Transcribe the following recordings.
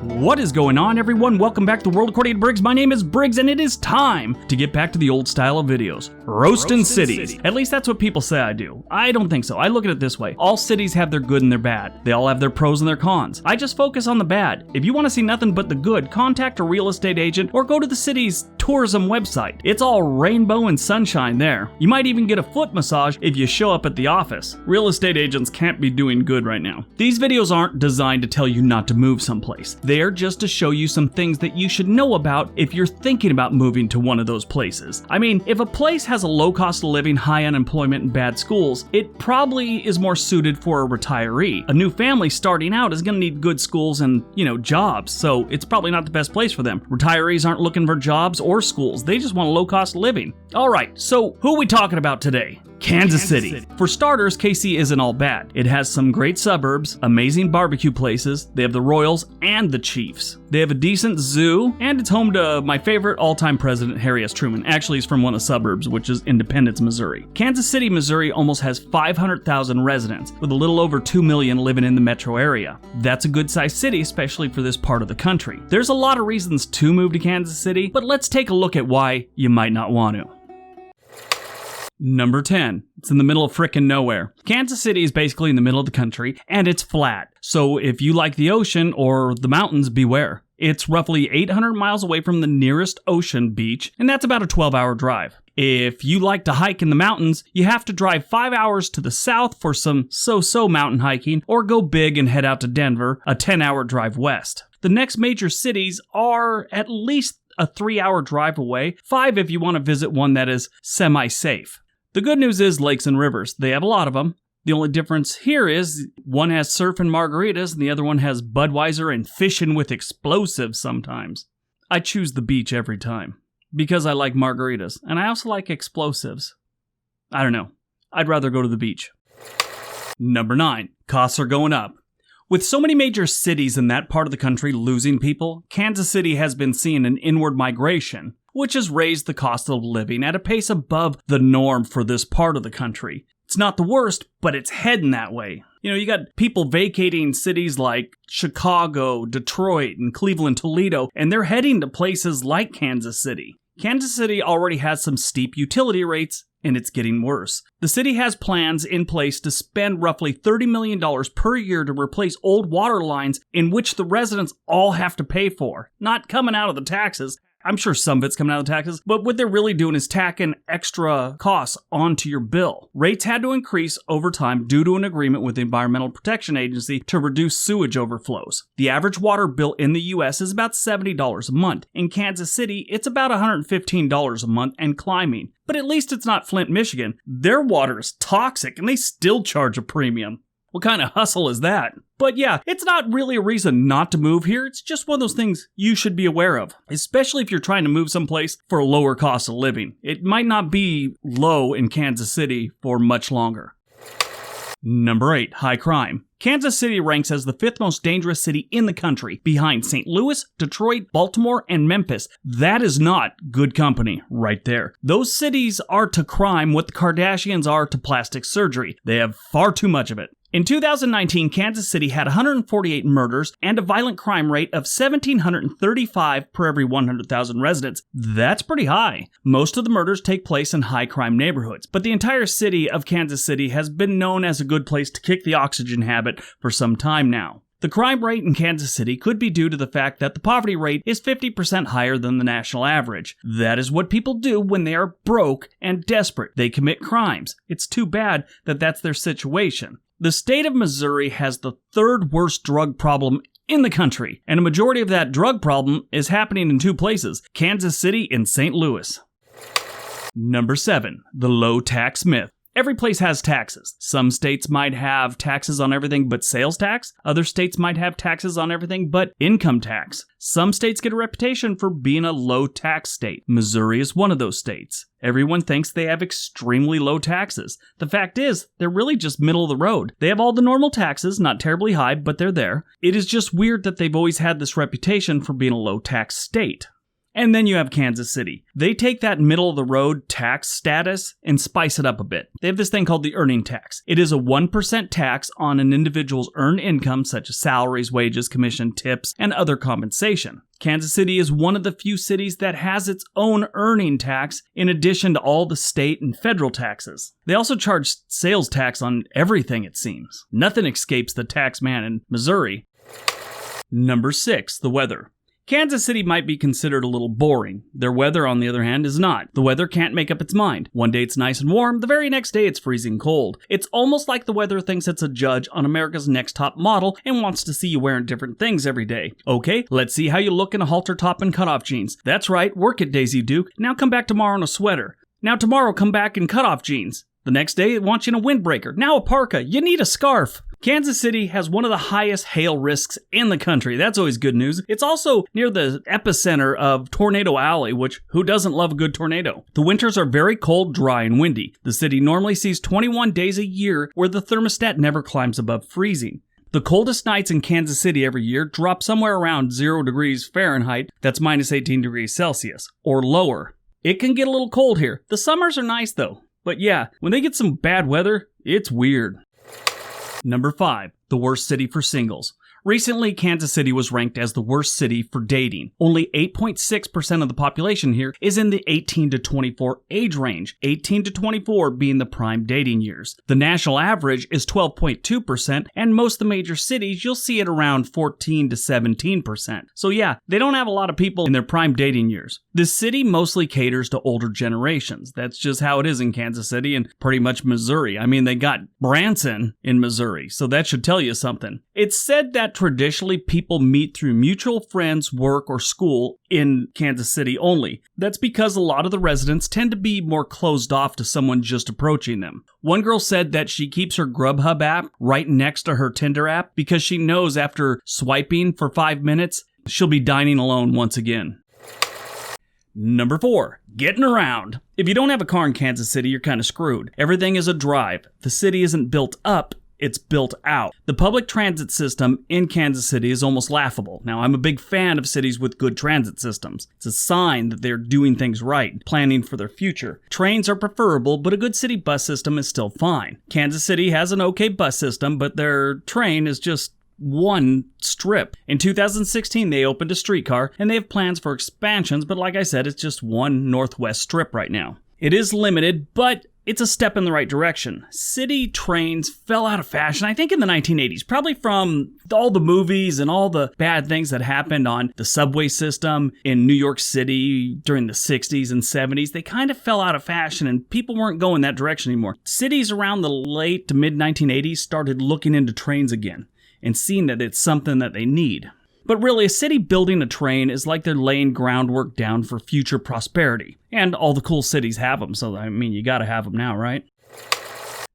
What is going on, everyone? Welcome back to the World According to Briggs. My name is Briggs, and it is time to get back to the old style of videos. Roasting cities. At least that's what people say I do. I don't think so. I look at it this way. All cities have their good and their bad. They all have their pros and their cons. I just focus on the bad. If you want to see nothing but the good, contact a real estate agent or go to the city's tourism website. It's all rainbow and sunshine there. You might even get a foot massage if you show up at the office. Real estate agents can't be doing good right now. These videos aren't designed to tell you not to move someplace. They are just to show you some things that you should know about if you're thinking about moving to one of those places. I mean, if a place has a low cost of living, high unemployment, and bad schools, it probably is more suited for a retiree. A new family starting out is going to need good schools and, jobs, so it's probably not the best place for them. Retirees aren't looking for jobs or schools. They just want a low cost of living. Alright, so who are we talking about today? Kansas City. For starters, KC isn't all bad. It has some great suburbs, amazing barbecue places, they have the Royals and the Chiefs. They have a decent zoo, and it's home to my favorite all-time president, Harry S. Truman. Actually, he's from one of the suburbs, which is Independence, Missouri. Kansas City, Missouri almost has 500,000 residents, with a little over 2 million living in the metro area. That's a good-sized city, especially for this part of the country. There's a lot of reasons to move to Kansas City, but let's take a look at why you might not want to. Number 10. It's in the middle of frickin' nowhere. Kansas City is basically in the middle of the country, and it's flat. So if you like the ocean or the mountains, beware. It's roughly 800 miles away from the nearest ocean beach, and that's about a 12-hour drive. If you like to hike in the mountains, you have to drive 5 hours to the south for some so-so mountain hiking, or go big and head out to Denver, a 10-hour drive west. The next major cities are at least a 3-hour drive away, 5 if you want to visit one that is semi-safe. The good news is lakes and rivers. They have a lot of them. The only difference here is one has surf and margaritas and the other one has Budweiser and fishing with explosives sometimes. I choose the beach every time because I like margaritas and I also like explosives. I don't know. I'd rather go to the beach. Number 9. Costs are going up. With so many major cities in that part of the country losing people, Kansas City has been seeing an inward migration, which has raised the cost of living at a pace above the norm for this part of the country. It's not the worst, but it's heading that way. You got people vacating cities like Chicago, Detroit, and Cleveland, Toledo, and they're heading to places like Kansas City. Kansas City already has some steep utility rates, and it's getting worse. The city has plans in place to spend roughly $30 million per year to replace old water lines in which the residents all have to pay for, not coming out of the taxes. I'm sure some of it's coming out of the taxes, but what they're really doing is tacking extra costs onto your bill. Rates had to increase over time due to an agreement with the Environmental Protection Agency to reduce sewage overflows. The average water bill in the U.S. is about $70 a month. In Kansas City, it's about $115 a month and climbing. But at least it's not Flint, Michigan. Their water is toxic and they still charge a premium. What kind of hustle is that? But yeah, it's not really a reason not to move here. It's just one of those things you should be aware of, especially if you're trying to move someplace for a lower cost of living. It might not be low in Kansas City for much longer. Number 8. High crime. Kansas City ranks as the 5th most dangerous city in the country, behind St. Louis, Detroit, Baltimore, and Memphis. That is not good company right there. Those cities are to crime what the Kardashians are to plastic surgery. They have far too much of it. In 2019, Kansas City had 148 murders and a violent crime rate of 1,735 per every 100,000 residents. That's pretty high. Most of the murders take place in high-crime neighborhoods, but the entire city of Kansas City has been known as a good place to kick the oxygen habit for some time now. The crime rate in Kansas City could be due to the fact that the poverty rate is 50% higher than the national average. That is what people do when they are broke and desperate. They commit crimes. It's too bad that that's their situation. The state of Missouri has the 3rd worst drug problem in the country, and a majority of that drug problem is happening in 2 places, Kansas City and St. Louis. Number 7. The low tax myth. Every place has taxes. Some states might have taxes on everything but sales tax. Other states might have taxes on everything but income tax. Some states get a reputation for being a low tax state. Missouri is one of those states. Everyone thinks they have extremely low taxes. The fact is, they're really just middle of the road. They have all the normal taxes, not terribly high, but they're there. It is just weird that they've always had this reputation for being a low tax state. And then you have Kansas City. They take that middle-of-the-road tax status and spice it up a bit. They have this thing called the earning tax. It is a 1% tax on an individual's earned income, such as salaries, wages, commission, tips, and other compensation. Kansas City is one of the few cities that has its own earning tax in addition to all the state and federal taxes. They also charge sales tax on everything, it seems. Nothing escapes the tax man in Missouri. Number 6, the weather. Kansas City might be considered a little boring. Their weather, on the other hand, is not. The weather can't make up its mind. One day it's nice and warm, the very next day it's freezing cold. It's almost like the weather thinks it's a judge on America's Next Top Model and wants to see you wearing different things every day. Okay, let's see how you look in a halter top and cutoff jeans. That's right, work it, Daisy Duke. Now come back tomorrow in a sweater. Now tomorrow come back in cutoff jeans. The next day it wants you in a windbreaker. Now a parka. You need a scarf. Kansas City has one of the highest hail risks in the country. That's always good news. It's also near the epicenter of Tornado Alley, which who doesn't love a good tornado? The winters are very cold, dry, and windy. The city normally sees 21 days a year where the thermostat never climbs above freezing. The coldest nights in Kansas City every year drop somewhere around 0 degrees Fahrenheit, that's minus 18 degrees Celsius, or lower. It can get a little cold here. The summers are nice though. But yeah, when they get some bad weather, it's weird. Number 5, the worst city for singles. Recently, Kansas City was ranked as the worst city for dating. Only 8.6% of the population here is in the 18 to 24 age range, 18 to 24 being the prime dating years. The national average is 12.2%, and most of the major cities, you'll see it around 14 to 17%. So yeah, they don't have a lot of people in their prime dating years. The city mostly caters to older generations. That's just how it is in Kansas City and pretty much Missouri. I mean, they got Branson in Missouri, so that should tell you something. It's said that traditionally people meet through mutual friends, work, or school in Kansas City only. That's because a lot of the residents tend to be more closed off to someone just approaching them. One girl said that she keeps her Grubhub app right next to her Tinder app because she knows after swiping for 5 minutes, she'll be dining alone once again. Number 4, getting around. If you don't have a car in Kansas City, you're kind of screwed. Everything is a drive. The city isn't built up, it's built out. The public transit system in Kansas City is almost laughable. Now, I'm a big fan of cities with good transit systems. It's a sign that they're doing things right, planning for their future. Trains are preferable, but a good city bus system is still fine. Kansas City has an okay bus system, but their train is just one strip. In 2016, they opened a streetcar, and they have plans for expansions, but like I said, it's just one northwest strip right now. It is limited, but it's a step in the right direction. City trains fell out of fashion, I think, in the 1980s, probably from all the movies and all the bad things that happened on the subway system in New York City during the 60s and 70s. They kind of fell out of fashion and people weren't going that direction anymore. Cities around the late to mid 1980s started looking into trains again and seeing that it's something that they need. But really, a city building a train is like they're laying groundwork down for future prosperity. And all the cool cities have them, so I mean, you gotta have them now, right?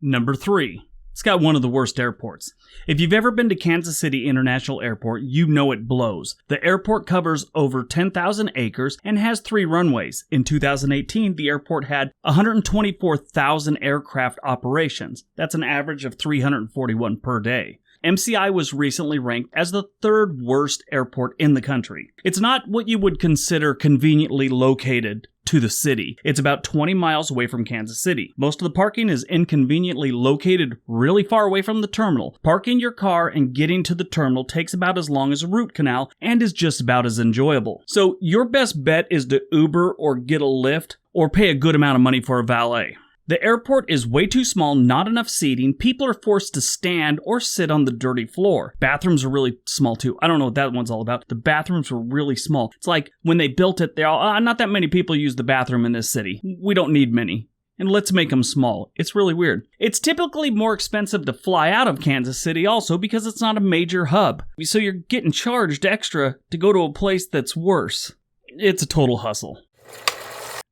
Number 3. It's got one of the worst airports. If you've ever been to Kansas City International Airport, you know it blows. The airport covers over 10,000 acres and has 3 runways. In 2018, the airport had 124,000 aircraft operations. That's an average of 341 per day. MCI was recently ranked as the 3rd worst airport in the country. It's not what you would consider conveniently located to the city. It's about 20 miles away from Kansas City. Most of the parking is inconveniently located really far away from the terminal. Parking your car and getting to the terminal takes about as long as a root canal and is just about as enjoyable. So your best bet is to Uber or get a Lyft or pay a good amount of money for a valet. The airport is way too small, not enough seating. People are forced to stand or sit on the dirty floor. Bathrooms are really small too. I don't know what that one's all about. The bathrooms were really small. It's like when they built it, they're all, not that many people use the bathroom in this city. We don't need many. And let's make them small. It's really weird. It's typically more expensive to fly out of Kansas City also because it's not a major hub. So you're getting charged extra to go to a place that's worse. It's a total hustle.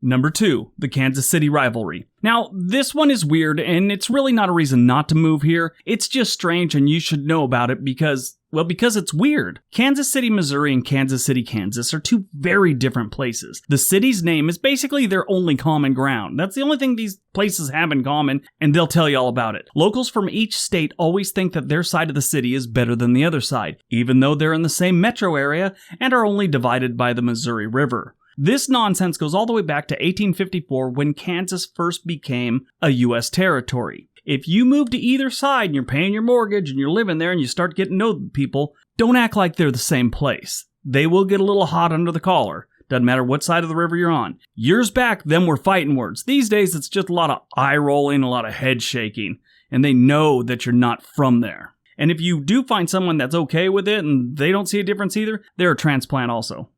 Number 2, the Kansas City Rivalry. Now, this one is weird, and it's really not a reason not to move here. It's just strange, and you should know about it because it's weird. Kansas City, Missouri, and Kansas City, Kansas are 2 very different places. The city's name is basically their only common ground. That's the only thing these places have in common, and they'll tell you all about it. Locals from each state always think that their side of the city is better than the other side, even though they're in the same metro area and are only divided by the Missouri River. This nonsense goes all the way back to 1854 when Kansas first became a U.S. territory. If you move to either side and you're paying your mortgage and you're living there and you start getting to know people, don't act like they're the same place. They will get a little hot under the collar. Doesn't matter what side of the river you're on. Years back, them were fighting words. These days, it's just a lot of eye rolling, a lot of head shaking, and they know that you're not from there. And if you do find someone that's okay with it and they don't see a difference either, they're a transplant also.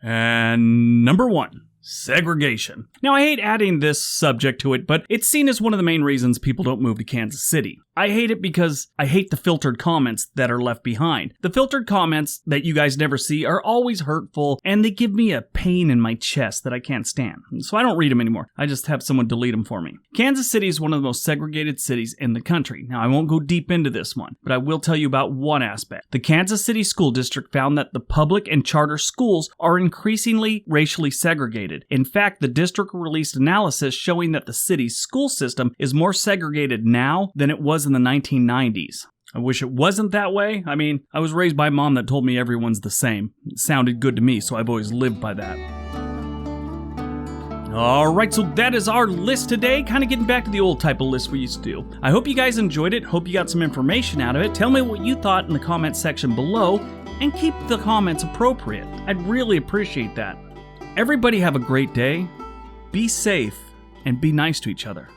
And number 1. Segregation. Now, I hate adding this subject to it, but it's seen as one of the main reasons people don't move to Kansas City. I hate it because I hate the filtered comments that are left behind. The filtered comments that you guys never see are always hurtful, and they give me a pain in my chest that I can't stand. So I don't read them anymore. I just have someone delete them for me. Kansas City is one of the most segregated cities in the country. Now, I won't go deep into this one, but I will tell you about one aspect. The Kansas City School District found that the public and charter schools are increasingly racially segregated. In fact, the district released analysis showing that the city's school system is more segregated now than it was in the 1990s. I wish it wasn't that way. I mean, I was raised by a mom that told me everyone's the same. It sounded good to me, so I've always lived by that. Alright, so that is our list today, kind of getting back to the old type of list we used to do. I hope you guys enjoyed it, hope you got some information out of it. Tell me what you thought in the comments section below, and keep the comments appropriate. I'd really appreciate that. Everybody have a great day, be safe, and be nice to each other.